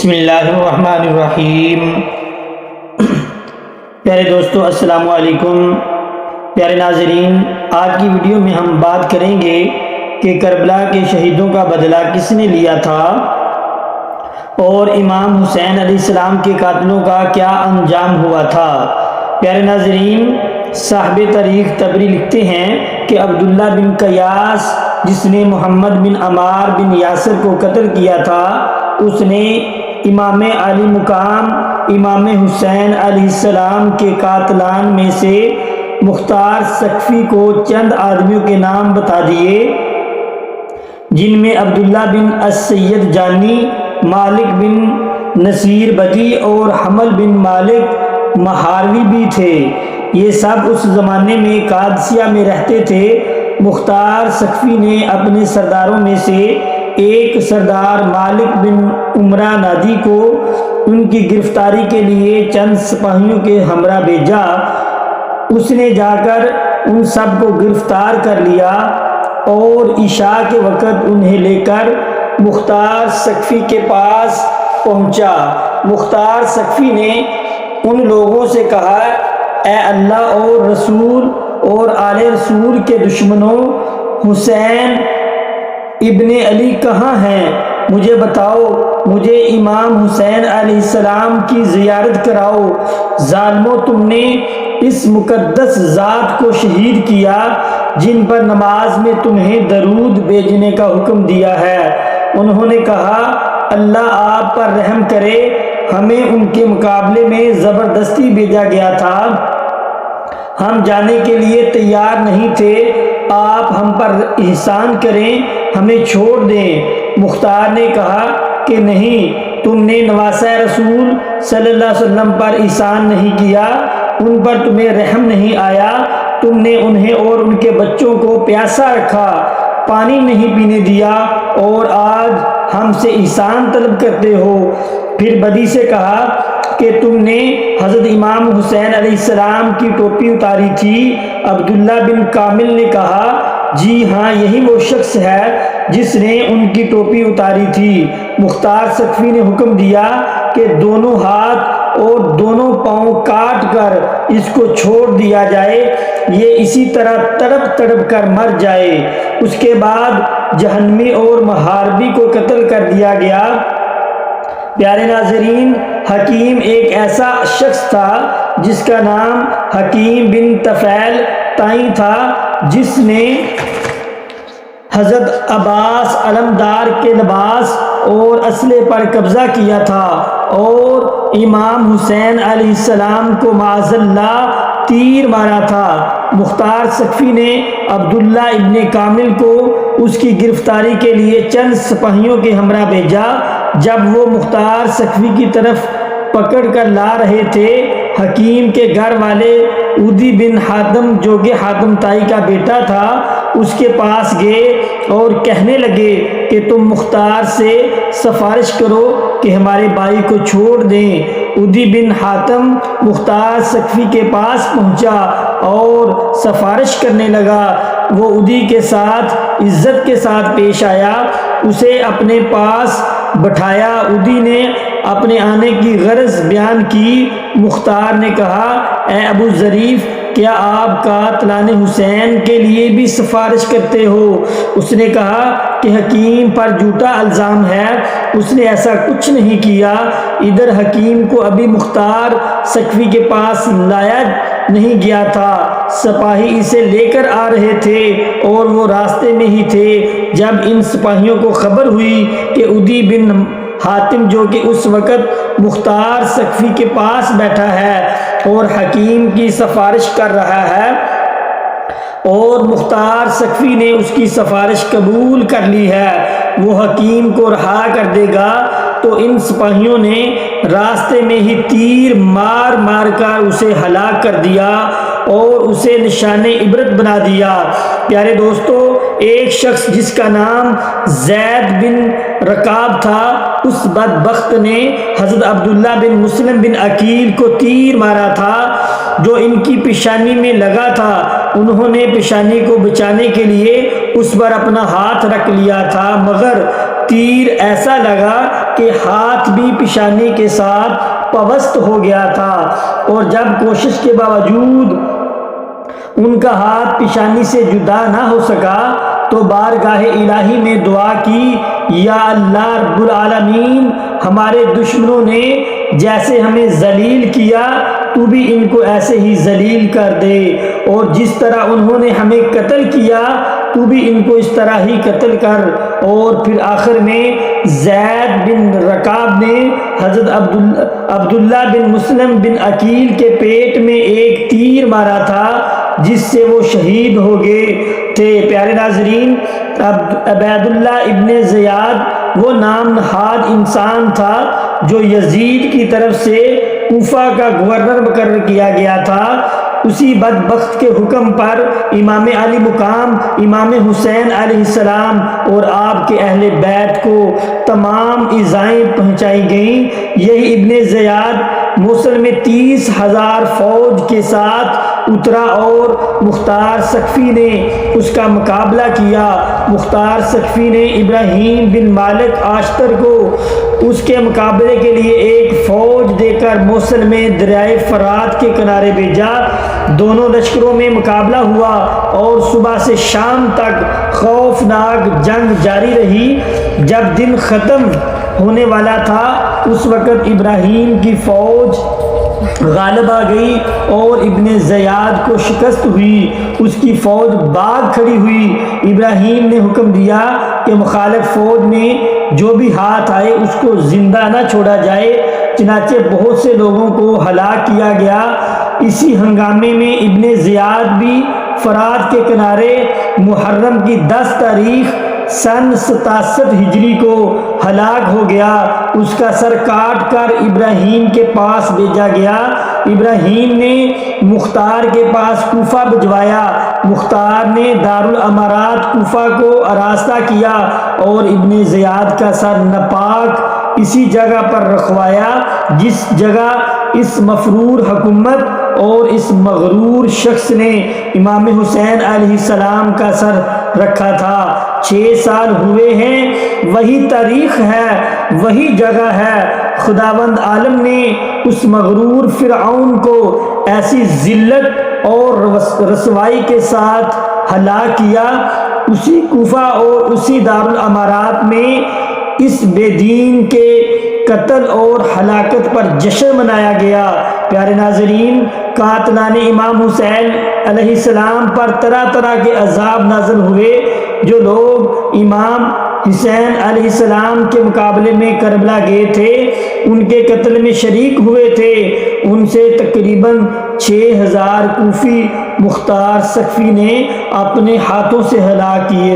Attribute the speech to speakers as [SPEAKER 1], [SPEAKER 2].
[SPEAKER 1] بسم اللہ الرحمن الرحیم۔ پیارے دوستو السلام علیکم۔ پیارے ناظرین، آج کی ویڈیو میں ہم بات کریں گے کہ کربلا کے شہیدوں کا بدلہ کس نے لیا تھا اور امام حسین علیہ السلام کے قاتلوں کا کیا انجام ہوا تھا۔ پیارے ناظرین، صاحب تاریخ طبری لکھتے ہیں کہ عبداللہ بن قیاس جس نے محمد بن عمار بن یاسر کو قتل کیا تھا، اس نے امام علی مقام امام حسین علیہ السلام کے قاتلان میں سے مختار ثقفی کو چند آدمیوں کے نام بتا دیے، جن میں عبداللہ بن السید جانی، مالک بن نصیر بدی اور حمل بن مالک مہاروی بھی تھے۔ یہ سب اس زمانے میں قادسیہ میں رہتے تھے۔ مختار ثقفی نے اپنے سرداروں میں سے ایک سردار مالک بن عمرہ نادی کو ان کی گرفتاری کے لیے چند سپاہیوں کے ہمراہ بھیجا۔ اس نے جا کر ان سب کو گرفتار کر لیا اور عشاء کے وقت انہیں لے کر مختار ثقفی کے پاس پہنچا۔ مختار ثقفی نے ان لوگوں سے کہا، اے اللہ اور رسول اور آل رسول کے دشمنوں، حسین ابن علی کہاں ہیں؟ مجھے بتاؤ، مجھے امام حسین علیہ السلام کی زیارت کراؤ۔ ظالموں، تم نے اس مقدس ذات کو شہید کیا جن پر نماز میں تمہیں درود بھیجنے کا حکم دیا ہے۔ انہوں نے کہا، اللہ آپ پر رحم کرے، ہمیں ان کے مقابلے میں زبردستی بھیجا گیا تھا، ہم جانے کے لیے تیار نہیں تھے، آپ ہم پر احسان کریں، ہمیں چھوڑ دیں۔ مختار نے کہا کہ نہیں، تم نے نواسہ رسول صلی اللہ علیہ وسلم پر احسان نہیں کیا، ان پر تمہیں رحم نہیں آیا، تم نے انہیں اور ان کے بچوں کو پیاسا رکھا، پانی نہیں پینے دیا، اور آج ہم سے احسان طلب کرتے ہو۔ پھر بدی سے کہا کہ تم نے حضرت امام حسین علیہ السلام کی ٹوپی اتاری تھی۔ عبداللہ بن کامل نے کہا، جی ہاں، یہی وہ شخص ہے جس نے ان کی ٹوپی اتاری تھی۔ مختار ثقفی نے حکم دیا کہ دونوں ہاتھ اور دونوں پاؤں کاٹ کر اس کو چھوڑ دیا جائے، یہ اسی طرح تڑپ تڑپ کر مر جائے۔ اس کے بعد جہنمی اور محاربی کو قتل کر دیا گیا۔ پیارے ناظرین، حکیم ایک ایسا شخص تھا جس کا نام حکیم بن طفیل تائی تھا، جس نے حضرت عباس علمدار کے لباس اور اسلحے پر قبضہ کیا تھا اور امام حسین علیہ السلام کو معاذ اللہ تیر مارا تھا۔ مختار ثقفی نے عبداللہ ابن کامل کو اس کی گرفتاری کے لیے چند سپاہیوں کے ہمراہ بھیجا۔ جب وہ مختار ثقفی کی طرف پکڑ کر لا رہے تھے، حکیم کے گھر والے عدی بن حاتم، جو کہ حاتم تائی کا بیٹا تھا، اس کے پاس گئے اور کہنے لگے کہ تم مختار سے سفارش کرو کہ ہمارے بھائی کو چھوڑ دیں۔ عدی بن حاتم مختار ثقفی کے پاس پہنچا اور سفارش کرنے لگا۔ وہ عدی کے ساتھ عزت کے ساتھ پیش آیا، اسے اپنے پاس بٹھایا۔ عدی نے اپنے آنے کی غرض بیان کی۔ مختار نے کہا، اے ابو ظریف، کیا آپ قاتلان حسین کے لیے بھی سفارش کرتے ہو؟ اس نے کہا کہ حکیم پر جھوٹا الزام ہے، اس نے ایسا کچھ نہیں کیا۔ ادھر حکیم کو ابھی مختار ثقفی کے پاس لایا نہیں گیا تھا، سپاہی اسے لے کر آ رہے تھے اور وہ راستے میں ہی تھے۔ جب ان سپاہیوں کو خبر ہوئی کہ عدی بن حاتم، جو کہ اس وقت مختار ثقفی کے پاس بیٹھا ہے اور حکیم کی سفارش کر رہا ہے، اور مختار ثقفی نے اس کی سفارش قبول کر لی ہے، وہ حکیم کو رہا کر دے گا، تو ان سپاہیوں نے راستے میں ہی تیر مار مار کر اسے ہلاک کر دیا اور اسے نشان عبرت بنا دیا۔ پیارے دوستو، ایک شخص جس کا نام زید بن رکاب تھا، اس بدبخت نے حضرت عبداللہ بن مسلم بن عقیل کو تیر مارا تھا جو ان کی پیشانی میں لگا تھا۔ انہوں نے پیشانی کو بچانے کے لیے اس پر اپنا ہاتھ رکھ لیا تھا، مگر تیر ایسا لگا کہ ہاتھ بھی پیشانی کے ساتھ پوست ہو گیا تھا، اور جب کوشش کے باوجود ان کا ہاتھ پیشانی سے جدا نہ ہو سکا تو بارگاہ الہی میں دعا کی، یا اللہ رب العالمین، ہمارے دشمنوں نے جیسے ہمیں ذلیل کیا تو بھی ان کو ایسے ہی ذلیل کر دے، اور جس طرح انہوں نے ہمیں قتل کیا تو بھی ان کو اس طرح ہی قتل کر۔ اور پھر آخر میں زید بن رکاب نے حضرت عبداللہ بن مسلم بن عقیل کے پیٹ میں ایک تیر مارا تھا جس سے وہ شہید ہو گئے تھے۔ پیارے ناظرین، عبید اللہ ابن زیاد وہ نام نہاد انسان تھا جو یزید کی طرف سے کوفہ کا گورنر مقرر کیا گیا تھا۔ اسی بدبخت کے حکم پر امام علی مقام امام حسین علیہ السلام اور آپ کے اہل بیت کو تمام ایذائیں پہنچائی گئیں۔ یہی ابن زیاد موصل میں 30,000 فوج کے ساتھ اترا اور مختار ثقفی نے اس کا مقابلہ کیا۔ مختار ثقفی نے ابراہیم بن مالک آشتر کو اس کے مقابلے کے لیے ایک فوج دے کر موصل میں دریائے فرات کے کنارے بھیجا۔ دونوں لشکروں میں مقابلہ ہوا اور صبح سے شام تک خوفناک جنگ جاری رہی۔ جب دن ختم ہونے والا تھا اس وقت ابراہیم کی فوج غالب آ گئی اور ابن زیاد کو شکست ہوئی۔ اس کی فوج باغ کھڑی ہوئی۔ ابراہیم نے حکم دیا کہ مخالف فوج میں جو بھی ہاتھ آئے اس کو زندہ نہ چھوڑا جائے، چنانچہ بہت سے لوگوں کو ہلاک کیا گیا۔ اسی ہنگامے میں ابن زیاد بھی فرات کے کنارے محرم کی 10 تاریخ سن 67 ہجری کو ہلاک ہو گیا۔ اس کا سر کاٹ کر ابراہیم کے پاس بھیجا گیا۔ ابراہیم نے مختار کے پاس کوفہ بھجوایا۔ مختار نے دارالامارات کوفہ کو آراستہ کیا اور ابن زیاد کا سر ناپاک اسی جگہ پر رکھوایا جس جگہ اس مفرور حکومت اور اس مغرور شخص نے امام حسین علیہ السلام کا سر رکھا تھا۔ 6 سال ہوئے ہیں، وہی تاریخ ہے، وہی جگہ ہے۔ خداوند عالم نے اس مغرور فرعون کو ایسی ذلت اور رسوائی کے ساتھ ہلاک کیا۔ اسی کوفہ اور اسی دارالامارات میں اس بے دین کے قتل اور ہلاکت پر جشن منایا گیا۔ پیارے ناظرین، قاتلان امام حسین علیہ السلام پر طرح طرح کے عذاب نازل ہوئے۔ جو لوگ امام حسین علیہ السلام کے مقابلے میں کربلا گئے تھے، ان کے قتل میں شریک ہوئے تھے، ان سے تقریباً 6,000 کوفی مختار ثقفی نے اپنے ہاتھوں سے ہلاک کیے۔